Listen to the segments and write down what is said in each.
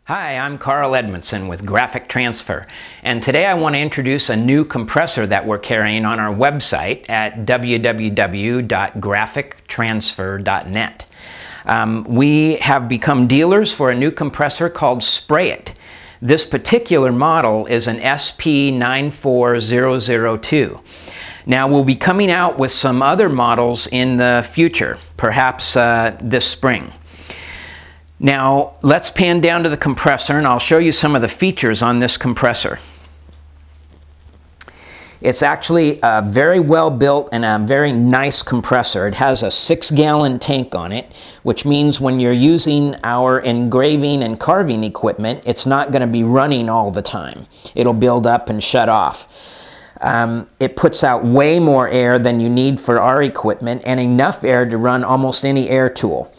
Hi, I'm Carl Edmondson with Graphic Transfer, and today I want to introduce a new compressor that we're carrying on our website at www.graphictransfer.net. We have become dealers for a new compressor called Sprayit. This particular model is an SP94002. Now we'll be coming out with some other models in the future, perhaps this spring. Now let's pan down to the compressor and I'll show you some of the features on this compressor. It's actually a very well built and a very nice compressor. It has a 6-gallon tank on it, which means when you're using our engraving and carving equipment, it's not going to be running all the time. It'll build up and shut off. It puts out way more air than you need for our equipment and enough air to run almost any air tool.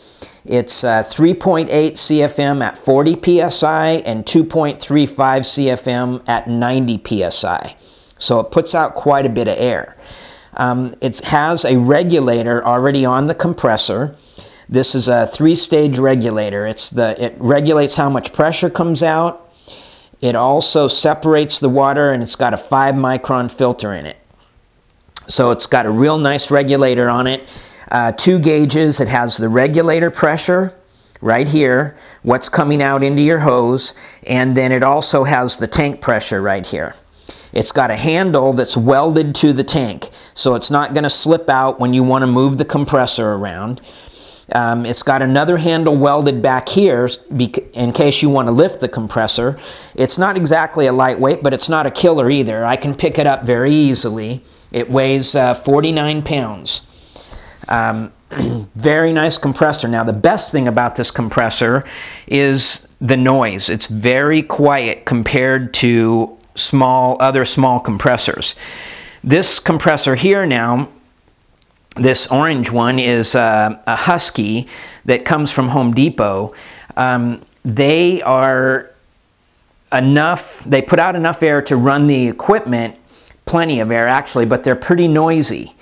It's 3.8 CFM at 40 psi and 2.35 CFM at 90 psi. So it puts out quite a bit of air. It has a regulator already on the compressor. This is a 3-stage regulator. It regulates how much pressure comes out. It also separates the water, and it's got a 5-micron filter in it. So it's got a real nice regulator on it. 2 gauges. It has the regulator pressure right here, what's coming out into your hose, and then it also has the tank pressure right here. It's got a handle that's welded to the tank, so it's not going to slip out when you want to move the compressor around. It's got another handle welded back here in case you want to lift the compressor. It's not exactly a lightweight, but it's not a killer either. I can pick it up very easily. It weighs 49 pounds. Very nice compressor. Now the best thing about this compressor is the noise. It's very quiet compared to other small compressors. This compressor here now, this orange one, is a Husky that comes from Home Depot. They put out enough air to run the equipment, plenty of air actually, but they're pretty noisy.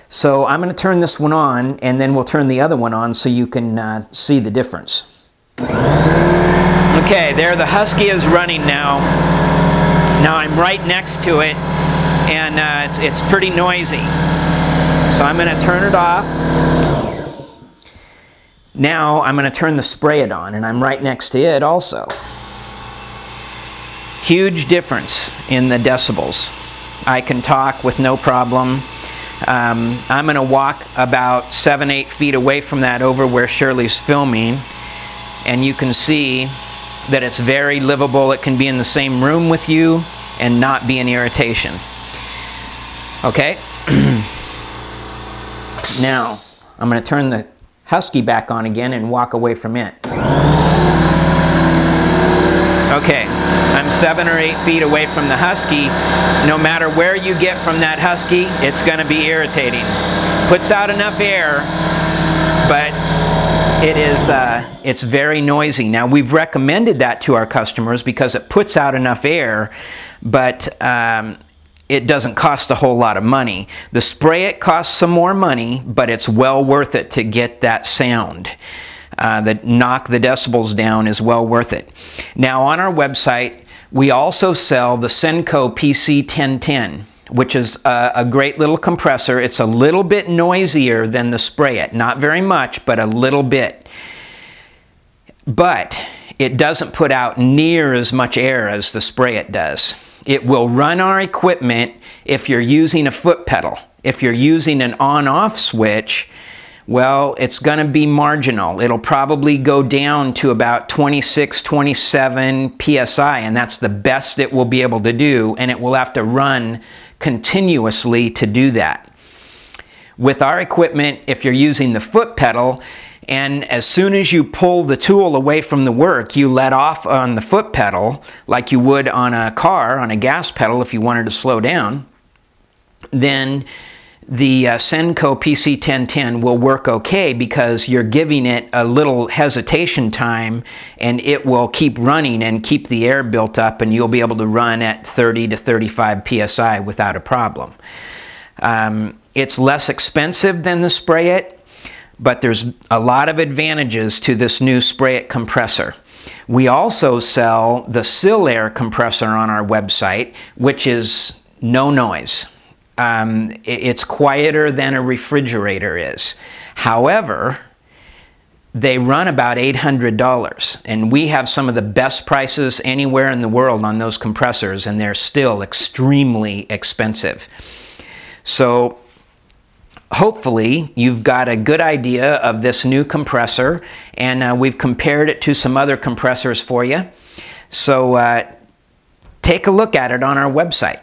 So I'm going to turn this one on, and then we'll turn the other one on so you can see the difference. Okay, there the Husky is running now. Now I'm right next to it, and it's pretty noisy. So I'm going to turn it off. Now I'm going to turn the Sprayit on, and I'm right next to it also. Huge difference in the decibels. I can talk with no problem. I'm going to walk about 7-8 feet away from that over where Shirley's filming, and you can see that it's very livable. It can be in the same room with you and not be an irritation. Okay? Now I'm going to turn the Husky back on again and walk away from it. Okay, I'm 7 or 8 feet away from the Husky. No matter where you get from that Husky, it's going to be irritating. Puts out enough air, but it's very noisy. Now we've recommended that to our customers because it puts out enough air, but it doesn't cost a whole lot of money. The Sprayit costs some more money, but it's well worth it to get that sound. That knock the decibels down is well worth it. Now on our website we also sell the Senko PC1010, which is a great little compressor. It's a little bit noisier than the Sprayit, not very much, but a little bit. But it doesn't put out near as much air as the Sprayit does. It will run our equipment if you're using a foot pedal. If you're using an on-off switch, well, it's going to be marginal. It'll probably go down to about 26, 27 psi, and that's the best it will be able to do, and it will have to run continuously to do that. With our equipment, if you're using the foot pedal, and as soon as you pull the tool away from the work, you let off on the foot pedal like you would on a car, on a gas pedal if you wanted to slow down, then the Senko PC1010 will work okay because you're giving it a little hesitation time, and it will keep running and keep the air built up, and you'll be able to run at 30 to 35 psi without a problem. It's less expensive than the Sprayit, but there's a lot of advantages to this new Sprayit compressor. We also sell the Sill Air compressor on our website, which is no noise. It's quieter than a refrigerator is. However, they run about $800, and we have some of the best prices anywhere in the world on those compressors, and they're still extremely expensive. So hopefully you've got a good idea of this new compressor, and we've compared it to some other compressors for you. So take a look at it on our website.